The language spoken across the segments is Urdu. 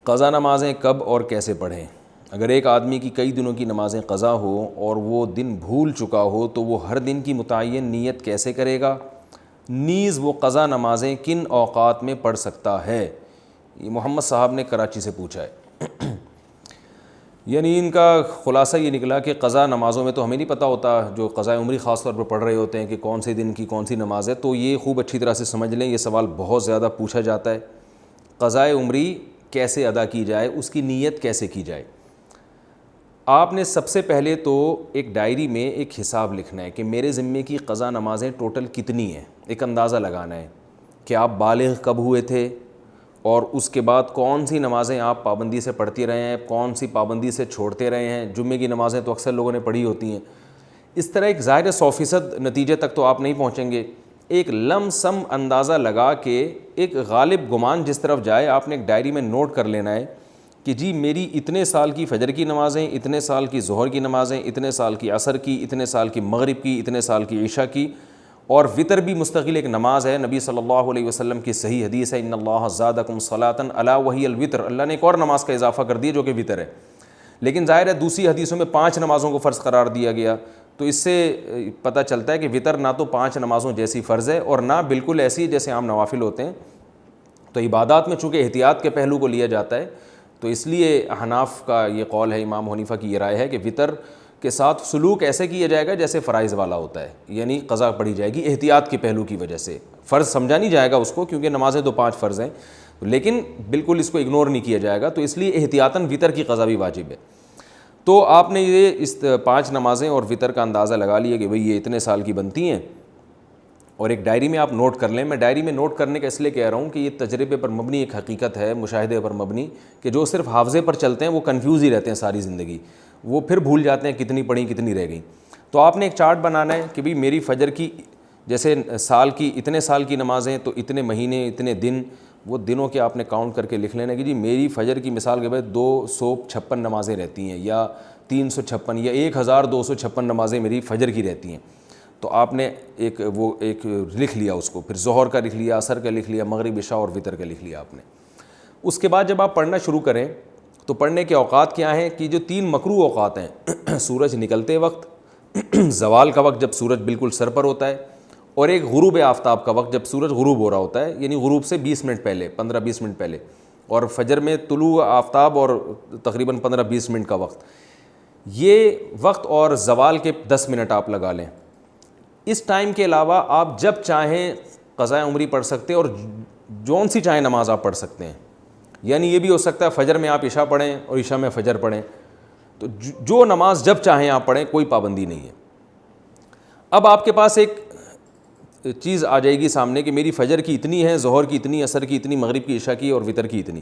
قضا نمازیں کب اور کیسے پڑھیں؟ اگر ایک آدمی کی کئی دنوں کی نمازیں قضا ہو اور وہ دن بھول چکا ہو تو وہ ہر دن کی متعین نیت کیسے کرے گا؟ نیز وہ قضا نمازیں کن اوقات میں پڑھ سکتا ہے؟ یہ محمد صاحب نے کراچی سے پوچھا ہے۔ یعنی ان کا خلاصہ یہ نکلا کہ قضا نمازوں میں تو ہمیں نہیں پتہ ہوتا، جو قضاء عمری خاص طور پر پڑھ رہے ہوتے ہیں کہ کون سے دن کی کون سی نماز ہے، تو یہ خوب اچھی طرح سے سمجھ لیں، یہ سوال بہت زیادہ پوچھا جاتا ہے۔ قضاء عمری کیسے ادا کی جائے، اس کی نیت کیسے کی جائے؟ آپ نے سب سے پہلے تو ایک ڈائری میں ایک حساب لکھنا ہے کہ میرے ذمے کی قضا نمازیں ٹوٹل کتنی ہیں، ایک اندازہ لگانا ہے کہ آپ بالغ کب ہوئے تھے اور اس کے بعد کون سی نمازیں آپ پابندی سے پڑھتے رہے ہیں، کون سی پابندی سے چھوڑتے رہے ہیں۔ جمعے کی نمازیں تو اکثر لوگوں نے پڑھی ہوتی ہیں۔ اس طرح ایک ظاہر 100% نتیجے تک تو آپ نہیں پہنچیں گے، ایک لم سم اندازہ لگا کے ایک غالب گمان جس طرف جائے آپ نے ایک ڈائری میں نوٹ کر لینا ہے کہ جی میری اتنے سال کی فجر کی نمازیں، اتنے سال کی ظہر کی نمازیں، اتنے سال کی عصر کی، اتنے سال کی مغرب کی، اتنے سال کی عشاء کی، اور وطر بھی مستقل ایک نماز ہے۔ نبی صلی اللہ علیہ وسلم کی صحیح حدیث ہے، ان اللہ زادکم صلاۃ الا وہی الوتر، اللہ نے ایک اور نماز کا اضافہ کر دیا جو کہ وطر ہے۔ لیکن ظاہر ہے دوسری حدیثوں میں 5 نمازوں کو فرض قرار دیا گیا، تو اس سے پتہ چلتا ہے کہ وطر نہ تو 5 نمازوں جیسی فرض ہے اور نہ بالکل ایسی جیسے عام نوافل ہوتے ہیں۔ تو عبادات میں چونکہ احتیاط کے پہلو کو لیا جاتا ہے، تو اس لیے احناف کا یہ قول ہے، امام حنیفہ کی یہ رائے ہے کہ وطر کے ساتھ سلوک ایسے کیا جائے گا جیسے فرائض والا ہوتا ہے، یعنی قضا پڑھی جائے گی احتیاط کے پہلو کی وجہ سے۔ فرض سمجھا نہیں جائے گا اس کو، کیونکہ نمازیں تو 5 فرض ہیں، لیکن بالکل اس کو اگنور نہیں کیا جائے گا، تو اس لیے احتیاطاً وطر کی قضا بھی واجب ہے۔ تو آپ نے یہ اس 5 نمازیں اور وطر کا اندازہ لگا لیا کہ بھئی یہ اتنے سال کی بنتی ہیں، اور ایک ڈائری میں آپ نوٹ کر لیں۔ میں ڈائری میں نوٹ کرنے کا اس لیے کہہ رہا ہوں کہ یہ تجربے پر مبنی ایک حقیقت ہے، مشاہدے پر مبنی، کہ جو صرف حافظے پر چلتے ہیں وہ کنفیوز ہی رہتے ہیں ساری زندگی، وہ پھر بھول جاتے ہیں کتنی پڑھی کتنی رہ گئیں۔ تو آپ نے ایک چارٹ بنانا ہے کہ بھئی میری فجر کی جیسے سال کی اتنے سال کی نمازیں تو اتنے مہینے اتنے دن، وہ دنوں کے آپ نے کاؤنٹ کر کے لکھ لینا کہ جی میری فجر کی مثال کے بعد 256 نمازیں رہتی ہیں، یا 356 یا 1256 نمازیں میری فجر کی رہتی ہیں۔ تو آپ نے ایک لکھ لیا اس کو، پھر ظہر کا لکھ لیا، عصر کا لکھ لیا، مغرب عشاء اور وطر کا لکھ لیا آپ نے۔ اس کے بعد جب آپ پڑھنا شروع کریں تو پڑھنے کے اوقات کیا ہیں کہ جو 3 مکروہ اوقات ہیں، سورج نکلتے وقت، زوال کا وقت جب سورج بالکل سر پر ہوتا ہے، اور ایک غروب آفتاب کا وقت جب سورج غروب ہو رہا ہوتا ہے، یعنی غروب سے 20 منٹ پہلے، 15-20 منٹ پہلے، اور فجر میں طلوع آفتاب اور تقریباً 15-20 منٹ کا وقت، یہ وقت اور زوال کے 10 منٹ آپ لگا لیں۔ اس ٹائم کے علاوہ آپ جب چاہیں قضاء عمری پڑھ سکتے ہیں، اور جون سی چاہیں نماز آپ پڑھ سکتے ہیں، یعنی یہ بھی ہو سکتا ہے فجر میں آپ عشاء پڑھیں اور عشاء میں فجر پڑھیں، تو جو نماز جب چاہیں آپ پڑھیں، کوئی پابندی نہیں ہے۔ اب آپ کے پاس ایک چیز آ جائے گی سامنے کہ میری فجر کی اتنی ہے، ظہر کی اتنی، عصر کی اتنی، مغرب کی عشاء کی اور وطر کی اتنی۔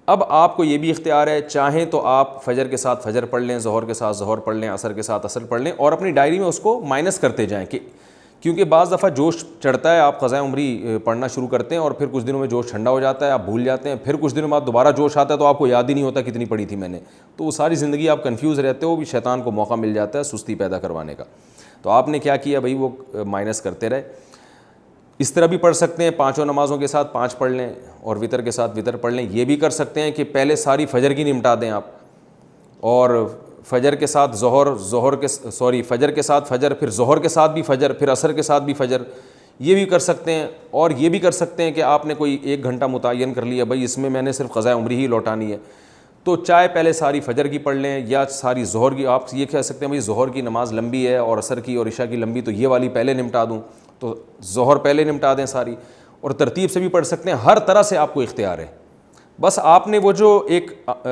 اب آپ کو یہ بھی اختیار ہے، چاہیں تو آپ فجر کے ساتھ فجر پڑھ لیں، ظہر کے ساتھ ظہر پڑھ لیں، عصر کے ساتھ عصر پڑھ لیں، اور اپنی ڈائری میں اس کو مائنس کرتے جائیں، کہ کیونکہ بعض دفعہ جوش چڑھتا ہے، آپ قضاء عمری پڑھنا شروع کرتے ہیں اور پھر کچھ دنوں میں جوش ٹھنڈا ہو جاتا ہے، آپ بھول جاتے ہیں، پھر کچھ دنوں بعد دوبارہ جوش آتا ہے تو آپ کو یاد ہی نہیں ہوتا کتنی پڑھی تھی میں نے، تو وہ ساری زندگی آپ کنفیوز رہتے ہو، بھی شیطان کو موقع مل جاتا ہے سستی پیدا کروانے کا۔ تو آپ نے کیا کیا بھائی، وہ مائنس کرتے رہے۔ اس طرح بھی پڑھ سکتے ہیں، 5 نمازوں کے ساتھ 5 پڑھ لیں اور وطر کے ساتھ وطر پڑھ لیں۔ یہ بھی کر سکتے ہیں کہ پہلے ساری فجر کی نمٹا دیں آپ، اور فجر کے ساتھ فجر کے ساتھ فجر، پھر ظہر کے ساتھ بھی فجر، پھر عصر کے ساتھ بھی فجر، یہ بھی کر سکتے ہیں۔ اور یہ بھی کر سکتے ہیں کہ آپ نے کوئی 1 گھنٹہ متعین کر لیا، بھائی اس میں نے صرف قضاء عمری ہی لوٹانی ہے، تو چاہے پہلے ساری فجر کی پڑھ لیں یا ساری ظہر کی۔ آپ یہ کہہ سکتے ہیں بھائی ظہر کی نماز لمبی ہے اور عصر کی اور عشاء کی لمبی، تو یہ والی پہلے نمٹا دوں، تو ظہر پہلے نمٹا دیں ساری، اور ترتیب سے بھی پڑھ سکتے ہیں۔ ہر طرح سے آپ کو اختیار ہے، بس آپ نے وہ جو ایک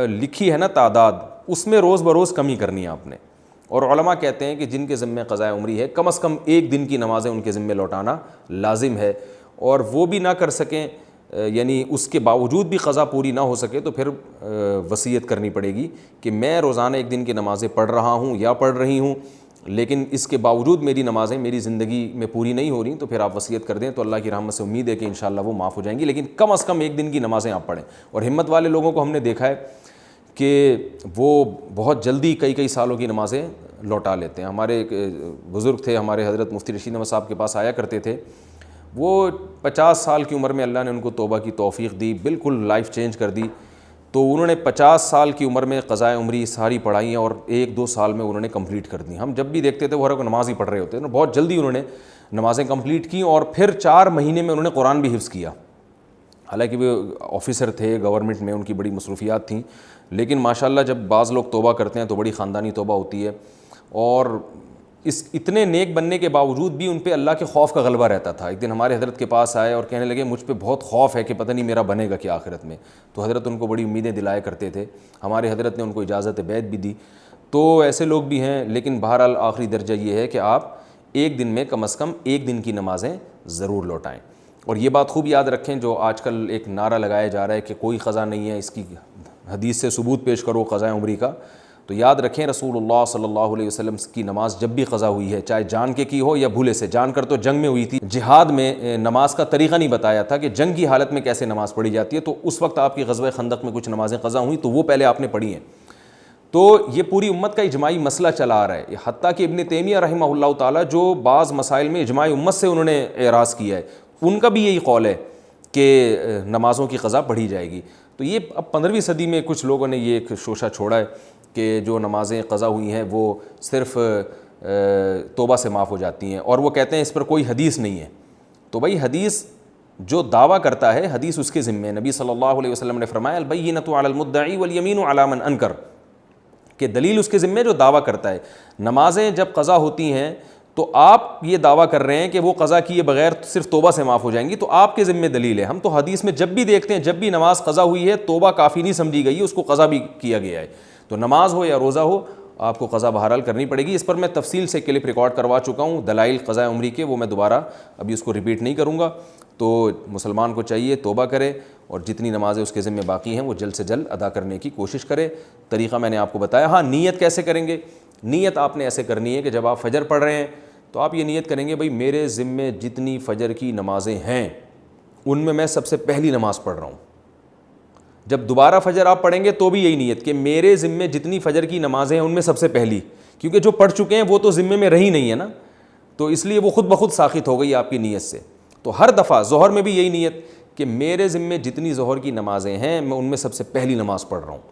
لکھی ہے نا تعداد، اس میں روز بروز کمی کرنی ہے آپ نے۔ اور علماء کہتے ہیں کہ جن کے ذمے قضاء عمری ہے، کم از کم 1 دن کی نمازیں ان کے ذمے لوٹانا لازم ہے، اور وہ بھی نہ کر سکیں، یعنی اس کے باوجود بھی قضا پوری نہ ہو سکے، تو پھر وصیت کرنی پڑے گی کہ میں روزانہ 1 دن کی نمازیں پڑھ رہا ہوں یا پڑھ رہی ہوں، لیکن اس کے باوجود میری نمازیں میری زندگی میں پوری نہیں ہو رہی، تو پھر آپ وصیت کر دیں، تو اللہ کی رحمت سے امید ہے کہ انشاءاللہ وہ معاف ہو جائیں گی، لیکن کم از کم 1 دن کی نمازیں آپ پڑھیں۔ اور ہمت والے لوگوں کو ہم نے دیکھا ہے کہ وہ بہت جلدی کئی سالوں کی نمازیں لوٹا لیتے ہیں۔ ہمارے ایک بزرگ تھے، ہمارے حضرت مفتی رشید احمد صاحب کے پاس آیا کرتے تھے، وہ 50 سال کی عمر میں اللہ نے ان کو توبہ کی توفیق دی، بالکل لائف چینج کر دی، تو انہوں نے 50 سال کی عمر میں قضائے عمری ساری پڑھائی ہیں اور 1-2 سال میں انہوں نے کمپلیٹ کر دی. ہم جب بھی دیکھتے تھے وہ ہر وقت نماز ہی پڑھ رہے ہوتے ہیں. بہت جلدی انہوں نے نمازیں کمپلیٹ کی اور پھر 4 مہینے میں انہوں نے قرآن بھی حفظ کیا. حالانکہ وہ آفیسر تھے گورنمنٹ میں, ان کی بڑی مصروفیات تھیں, لیکن ماشاءاللہ جب بعض لوگ توبہ کرتے ہیں تو بڑی خاندانی توبہ ہوتی ہے. اور اس اتنے نیک بننے کے باوجود بھی ان پہ اللہ کے خوف کا غلبہ رہتا تھا. ایک دن ہمارے حضرت کے پاس آئے اور کہنے لگے مجھ پہ بہت خوف ہے کہ پتہ نہیں میرا بنے گا کیا آخرت میں. تو حضرت ان کو بڑی امیدیں دلایا کرتے تھے. ہمارے حضرت نے ان کو اجازت بیعت بھی دی. تو ایسے لوگ بھی ہیں, لیکن بہرحال آخری درجہ یہ ہے کہ آپ ایک دن میں کم از کم 1 دن کی نمازیں ضرور لوٹائیں. اور یہ بات خوب یاد رکھیں, جو آج کل ایک نعرہ لگایا جا رہا ہے کہ کوئی قضا نہیں ہے, اس کی حدیث سے ثبوت پیش کرو قضائے عمری کا, تو یاد رکھیں رسول اللہ صلی اللہ علیہ وسلم کی نماز جب بھی قضا ہوئی ہے, چاہے جان کے کی ہو یا بھولے سے, جان کر تو جنگ میں ہوئی تھی, جہاد میں نماز کا طریقہ نہیں بتایا تھا کہ جنگ کی حالت میں کیسے نماز پڑھی جاتی ہے, تو اس وقت آپ کی غزوہ خندق میں کچھ نمازیں قضا ہوئیں تو وہ پہلے آپ نے پڑھی ہیں. تو یہ پوری امت کا اجماعی مسئلہ چلا آ رہا ہے. حتیٰ کہ ابن تیمیہ رحمہ اللہ تعالیٰ جو بعض مسائل میں اجماع امت سے انہوں نے اعراض کیا ہے, ان کا بھی یہی قول ہے کہ نمازوں کی قضا پڑھی جائے گی. تو یہ اب 15ویں صدی میں کچھ لوگوں نے یہ ایک شوشہ چھوڑا ہے کہ جو نمازیں قضا ہوئی ہیں وہ صرف توبہ سے معاف ہو جاتی ہیں, اور وہ کہتے ہیں اس پر کوئی حدیث نہیں ہے. تو بھائی حدیث جو دعویٰ کرتا ہے حدیث اس کے ذمے. نبی صلی اللہ علیہ وسلم نے فرمایا البینۃ علی المدعی والیمین علی من انکر, کہ دلیل اس کے ذمے جو دعویٰ کرتا ہے. نمازیں جب قضا ہوتی ہیں تو آپ یہ دعویٰ کر رہے ہیں کہ وہ قضا کیے بغیر صرف توبہ سے معاف ہو جائیں گی, تو آپ کے ذمے دلیل ہے. ہم تو حدیث میں جب بھی دیکھتے ہیں جب بھی نماز قضا ہوئی ہے توبہ کافی نہیں سمجھی گئی ہے, اس کو قضا بھی کیا گیا ہے. تو نماز ہو یا روزہ ہو آپ کو قضا بہرحال کرنی پڑے گی. اس پر میں تفصیل سے کلپ ریکارڈ کروا چکا ہوں دلائل قضاء عمری کے, وہ میں دوبارہ ابھی اس کو ریپیٹ نہیں کروں گا. تو مسلمان کو چاہیے توبہ کرے اور جتنی نمازیں اس کے ذمہ باقی ہیں وہ جلد سے جلد ادا کرنے کی کوشش کرے. طریقہ میں نے آپ کو بتایا. ہاں نیت کیسے کریں گے؟ نیت آپ نے ایسے کرنی ہے کہ جب آپ فجر پڑھ رہے ہیں تو آپ یہ نیت کریں گے بھائی میرے ذمے جتنی فجر کی نمازیں ہیں ان میں سب سے پہلی نماز پڑھ رہا ہوں. جب دوبارہ فجر آپ پڑھیں گے تو بھی یہی نیت کہ میرے ذمے جتنی فجر کی نمازیں ہیں ان میں سب سے پہلی, کیونکہ جو پڑھ چکے ہیں وہ تو ذمے میں رہی نہیں ہے نا, تو اس لیے وہ خود بخود ساخط ہو گئی آپ کی نیت سے. تو ہر دفعہ ظہر میں بھی یہی نیت کہ میرے ذمے جتنی ظہر کی نمازیں ہیں میں ان میں سب سے پہلی نماز پڑھ رہا ہوں.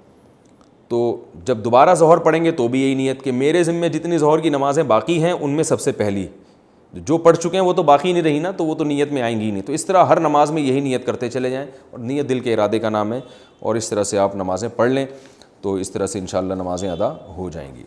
تو جب دوبارہ ظہر پڑھیں گے تو بھی یہی نیت کہ میرے ذمے جتنی ظہر کی نمازیں باقی ہیں ان میں سب سے پہلی. جو پڑھ چکے ہیں وہ تو باقی نہیں رہی نا, تو وہ تو نیت میں آئیں گی نہیں. تو اس طرح ہر نماز میں یہی نیت کرتے چلے جائیں, اور نیت دل کے ارادے کا نام ہے, اور اس طرح سے آپ نمازیں پڑھ لیں تو اس طرح سے انشاءاللہ نمازیں ادا ہو جائیں گی.